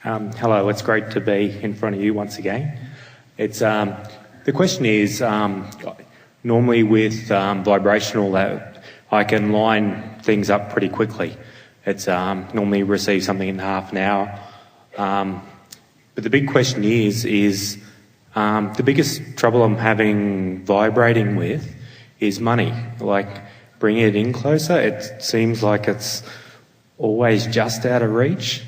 Hello, it's great to be in front of you once again. It's the question is, normally with vibrational, I can line things up pretty quickly. It's normally receive something in half an hour. But the big question is the biggest trouble I'm having vibrating with is money. Like bringing it in closer, it seems like it's always just out of reach.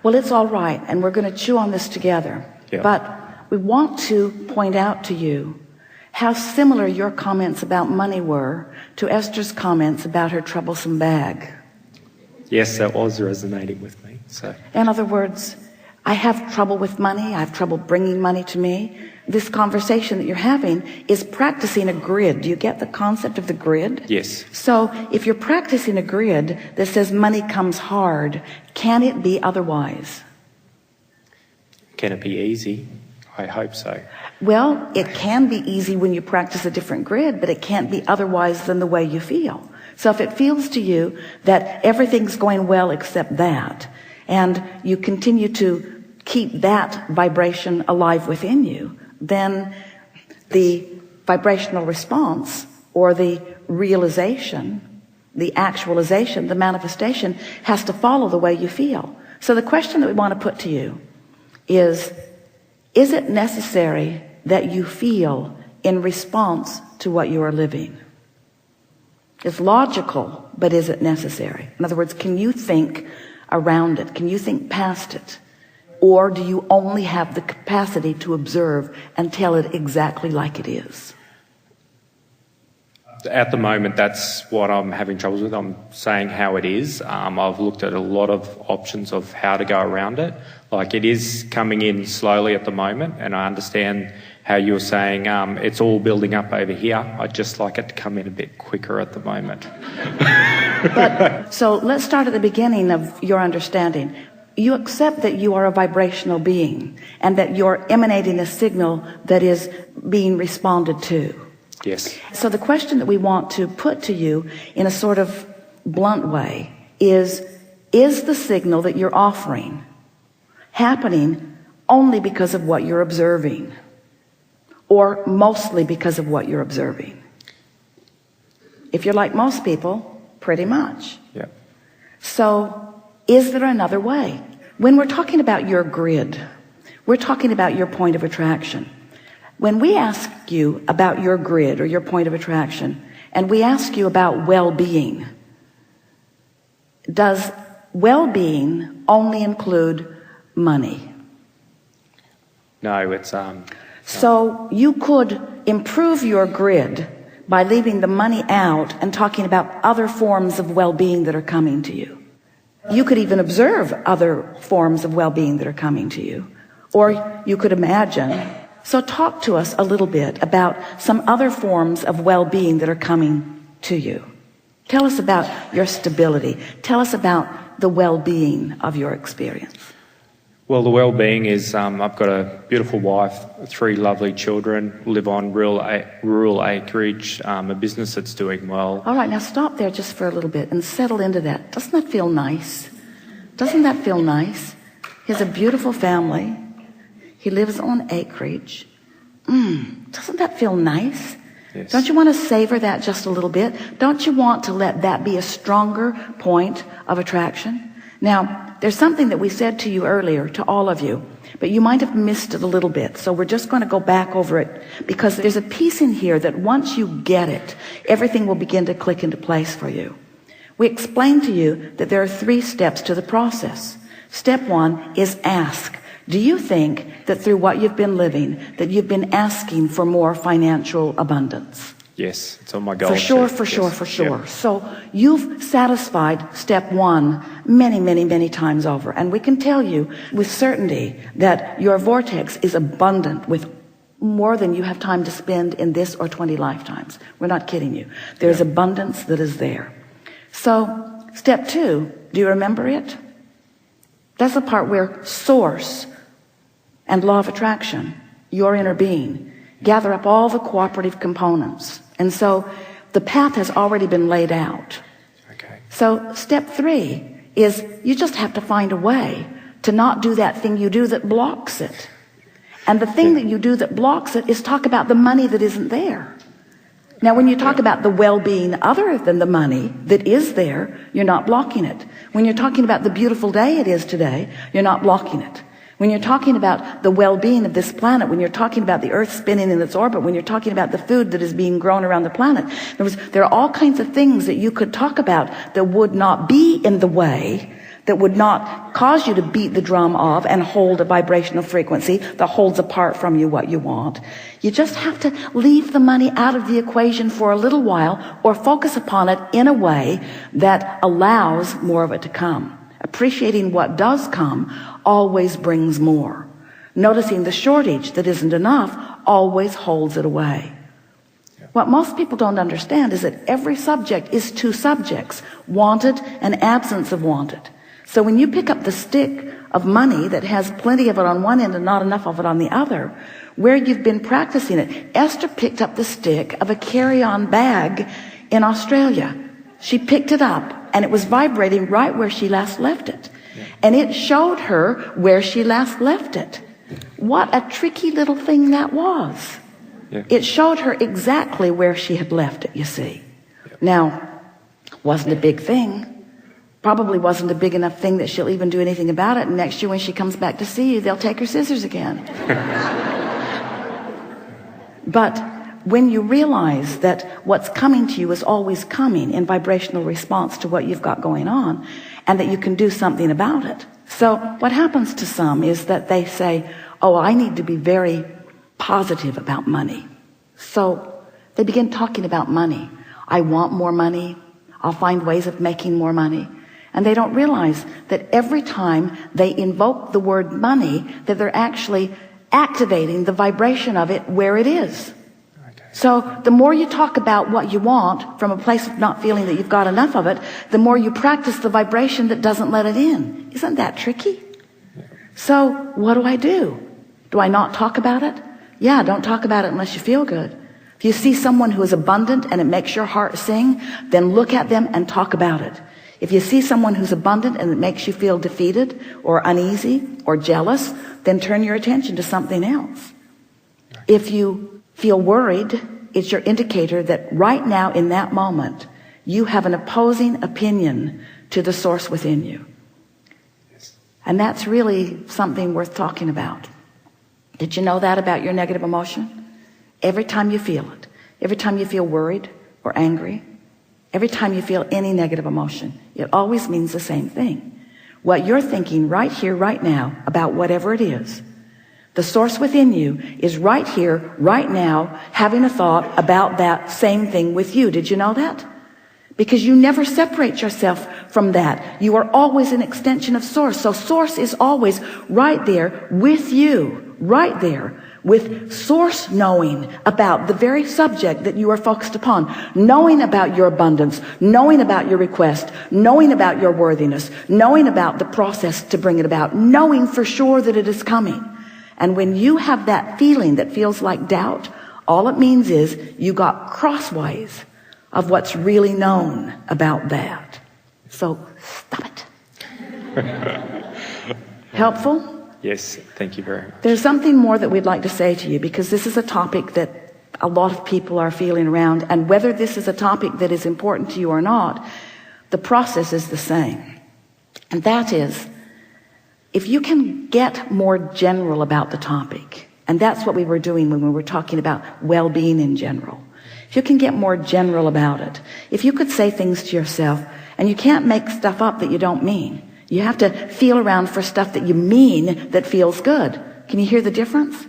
Well, it's all right, and we're going to chew on this together. Yeah. But we want to point out to you how similar your comments about money were to Esther's comments about her troublesome bag. Yes, that was resonating with me. So, in other words, I have trouble with money. I have trouble bringing money to me. This conversation that you're having is practicing a grid. Do you get the concept of the grid? yes. So if you're practicing a grid that says money comes hard, can it be otherwise? Can it be easy? I hope so. Well, it can be easy when you practice a different grid, but it can't be otherwise than the way you feel. So if it feels to you that everything's going well except that, and you continue to keep that vibration alive within you, then the vibrational response, or the realization, the actualization, the manifestation, has to follow the way you feel. So the question that we want to put to you is it necessary that you feel in response to what you are living? It's logical, but is it necessary? In other words, can you think around it? Can you think past it? Or do you only have the capacity to observe and tell it exactly like it is? At the moment, that's what I'm having troubles with. I'm saying how it is. I've looked at a lot of options of how to go around it. Like, it is coming in slowly at the moment, and I understand how you're saying it's all building up over here. I'd just like it to come in a bit quicker at the moment. But so let's start at the beginning of your understanding. You accept that you are a vibrational being and that you're emanating a signal that is being responded to. Yes. So the question that we want to put to you in a sort of blunt way is the signal that you're offering happening only because of what you're observing, or mostly because of what you're observing? If you're like most people, pretty much. Yeah. So is there another way? When we're talking about your grid, we're talking about your point of attraction. When we ask you about your grid or your point of attraction, and we ask you about well-being, does well-being only include money? No, it's So you could improve your grid by leaving the money out and talking about other forms of well-being that are coming to you. You could even observe other forms of well-being that are coming to you, or you could imagine. So talk to us a little bit about some other forms of well-being that are coming to you. Tell us about your stability. Tell us about the well-being of your experience. Well, the well-being is I've got a beautiful wife, 3 lovely children, live on rural acreage, a business that's doing well. All right, now stop there just for a little bit and settle into that. Doesn't that feel nice? Doesn't that feel nice? He has a beautiful family. He lives on acreage. Doesn't that feel nice? Yes. Don't you want to savor that just a little bit? Don't you want to let that be a stronger point of attraction? Now, there's something that we said to you earlier, to all of you, but you might have missed it a little bit. So we're just going to go back over it, because there's a piece in here that once you get it, everything will begin to click into place for you. We explained to you that there are 3 steps to the process. Step 1 is ask. Do you think that through what you've been living, that you've been asking for more financial abundance? Yes, it's on my goal. For sure, sheet. for sure, Yes. for sure. Yep. So you've satisfied step 1 many, many, many times over. And we can tell you with certainty that your vortex is abundant with more than you have time to spend in this or 20 lifetimes. We're not kidding you. There's abundance that is there. So step 2, do you remember it? That's the part where source and law of attraction, your inner being, gather up all the cooperative components. And so the path has already been laid out. Okay. So step 3 is you just have to find a way to not do that thing you do that blocks it. And the thing that you do that blocks it is talk about the money that isn't there. Now, when you talk about the well-being other than the money that is there, you're not blocking it. When you're talking about the beautiful day it is today, you're not blocking it. When you're talking about the well-being of this planet, when you're talking about the Earth spinning in its orbit, when you're talking about the food that is being grown around the planet, there are all kinds of things that you could talk about that would not be in the way, that would not cause you to beat the drum of and hold a vibrational frequency that holds apart from you what you want. You just have to leave the money out of the equation for a little while, or focus upon it in a way that allows more of it to come. Appreciating what does come always brings more. Noticing the shortage that isn't enough always holds it away. What most people don't understand is that every subject is two subjects, wanted and absence of wanted. So when you pick up the stick of money that has plenty of it on one end and not enough of it on the other, where you've been practicing it, Esther picked up the stick of a carry-on bag in Australia. She picked it up and it was vibrating right where she last left it. And it showed her where she last left it. What a tricky little thing that was. It showed her exactly where she had left it, you see. Now, wasn't a big thing. Probably wasn't a big enough thing that she'll even do anything about it. And next year when she comes back to see you, they'll take her scissors again. But when you realize that what's coming to you is always coming in vibrational response to what you've got going on, and that you can do something about it. So what happens to some is that they say, oh, I need to be very positive about money. So they begin talking about money. I want more money. I'll find ways of making more money. And they don't realize that every time they invoke the word money, that they're actually activating the vibration of it where it is. So the more you talk about what you want from a place of not feeling that you've got enough of it, the more you practice the vibration that doesn't let it in. Isn't that tricky? So what do? Do I not talk about it? Yeah, don't talk about it unless you feel good. If you see someone who is abundant and it makes your heart sing, then look at them and talk about it. If you see someone who's abundant and it makes you feel defeated or uneasy or jealous, then turn your attention to something else. If you feel worried, it's your indicator that right now in that moment, you have an opposing opinion to the source within you. And that's really something worth talking about. Did you know that about your negative emotion? Every time you feel it, every time you feel worried or angry, every time you feel any negative emotion, it always means the same thing. What you're thinking right here, right now, about whatever it is, the source within you is right here, right now, having a thought about that same thing with you. Did you know that? Because you never separate yourself from that. You are always an extension of source. So source is always right there with you, right there, with source knowing about the very subject that you are focused upon, knowing about your abundance, knowing about your request, knowing about your worthiness, knowing about the process to bring it about, knowing for sure that it is coming. And when you have that feeling that feels like doubt, all it means is you got crossways of what's really known about that. So stop it. Helpful? Yes, thank you very much. There's something more that we'd like to say to you, because this is a topic that a lot of people are feeling around, and whether this is a topic that is important to you or not, the process is the same. And that is, if you can get more general about the topic, and that's what we were doing when we were talking about well-being in general. If you can get more general about it, if you could say things to yourself, and you can't make stuff up that you don't mean. You have to feel around for stuff that you mean that feels good. Can you hear the difference?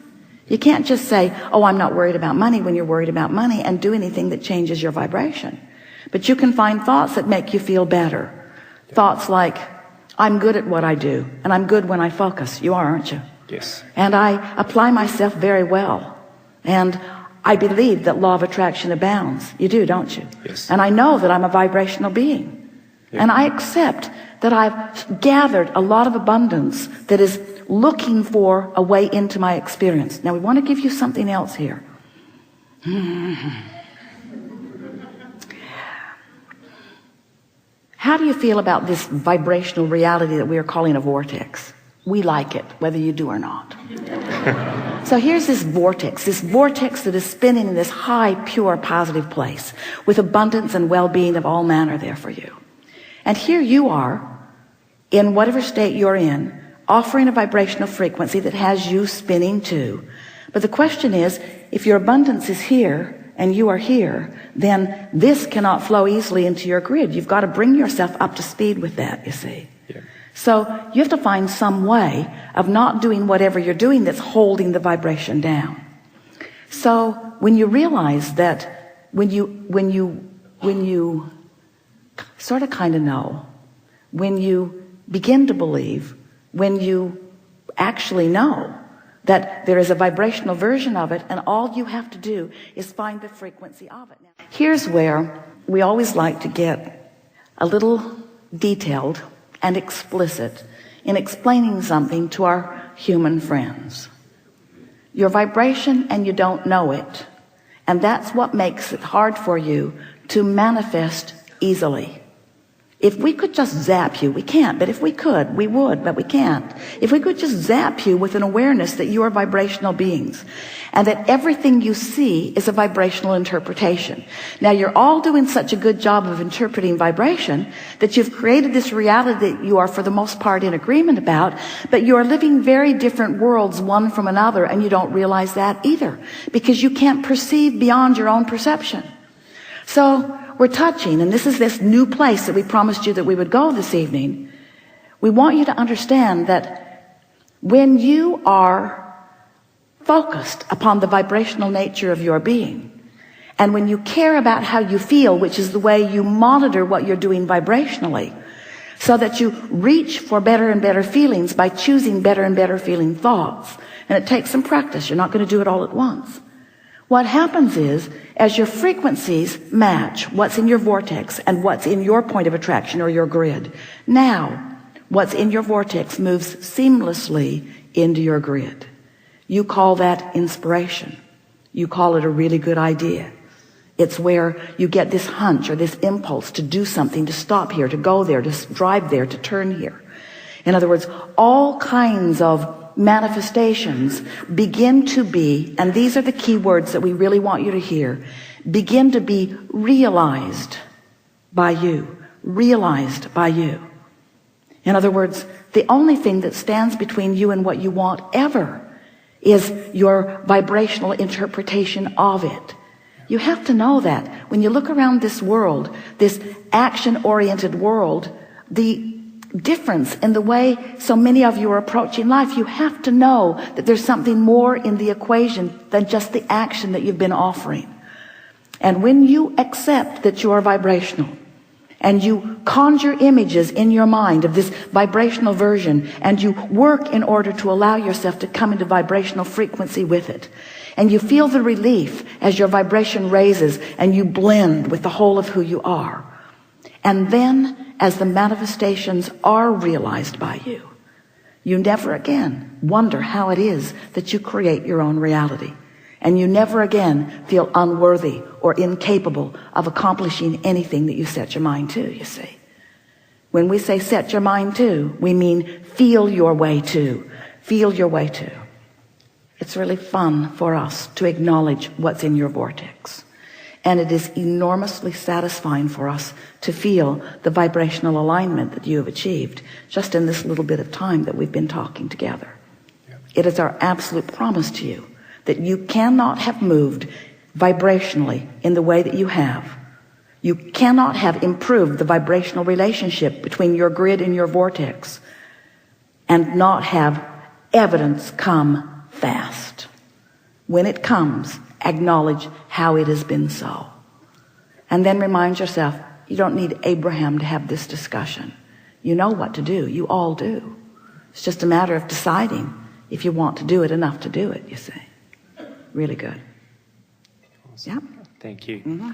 You can't just say, oh, I'm not worried about money when you're worried about money, and do anything that changes your vibration. But you can find thoughts that make you feel better. Thoughts like, I'm good at what I do, and I'm good when I focus. You are, aren't you? Yes. And I apply myself very well. And I believe that law of attraction abounds. You do, don't you? Yes. And I know that I'm a vibrational being. Yeah. And I accept that I've gathered a lot of abundance that is looking for a way into my experience. Now we want to give you something else here. How do you feel about this vibrational reality that we are calling a vortex? we like it, whether you do or not. So here's this vortex that is spinning in this high, pure, positive place with abundance and well-being of all manner there for you. And here you are, in whatever state you're in, offering a vibrational frequency that has you spinning too. But the question is, if your abundance is here and you are here, then this cannot flow easily into your grid. You've got to bring yourself up to speed with that, you see. Yeah. So you have to find some way of not doing whatever you're doing that's holding the vibration down. So when you realize that, when you sort of kind of know, when you begin to believe, when you actually know that there is a vibrational version of it, and all you have to do is find the frequency of it. Now, here's where we always like to get a little detailed and explicit in explaining something to our human friends. Your vibration, and you don't know it, and that's what makes it hard for you to manifest easily. If we could just zap you, we can't, but if we could, we would, but we can't. If we could just zap you with an awareness that you are vibrational beings and that everything you see is a vibrational interpretation. Now, you're all doing such a good job of interpreting vibration that you've created this reality that you are for the most part in agreement about, but you are living very different worlds one from another, and you don't realize that either because you can't perceive beyond your own perception. So we're touching, and this is this new place that we promised you that we would go this evening. We want you to understand that when you are focused upon the vibrational nature of your being, and when you care about how you feel, which is the way you monitor what you're doing vibrationally, so that you reach for better and better feelings by choosing better and better feeling thoughts. And it takes some practice. You're not going to do it all at once. What happens is, as your frequencies match what's in your vortex and what's in your point of attraction or your grid, now what's in your vortex moves seamlessly into your grid. You call that inspiration. You call it a really good idea. It's where you get this hunch or this impulse to do something, to stop here, to go there, to drive there, to turn here. In other words, all kinds of manifestations begin to be, and these are the key words that we really want you to hear, begin to be realized by you. Realized by you. In other words, the only thing that stands between you and what you want ever is your vibrational interpretation of it. You have to know that. When you look around this world, this action-oriented world, the difference in the way so many of you are approaching life, you have to know that there's something more in the equation than just the action that you've been offering. And when you accept that you are vibrational and you conjure images in your mind of this vibrational version, and you work in order to allow yourself to come into vibrational frequency with it, and you feel the relief as your vibration raises and you blend with the whole of who you are, and then as the manifestations are realized by you, you never again wonder how it is that you create your own reality. And you never again feel unworthy or incapable of accomplishing anything that you set your mind to, you see. When we say set your mind to, we mean feel your way to. Feel your way to. It's really fun for us to acknowledge what's in your vortex. And it is enormously satisfying for us to feel the vibrational alignment that you have achieved just in this little bit of time that we've been talking together. Yep. It is our absolute promise to you that you cannot have moved vibrationally in the way that you have. You cannot have improved the vibrational relationship between your grid and your vortex and not have evidence come fast. When it comes, acknowledge how it has been so. And then remind yourself, you don't need Abraham to have this discussion. You know what to do. You all do. It's just a matter of deciding if you want to do it enough to do it, you see. Really good. Awesome. Yeah. Thank you. Mm-hmm.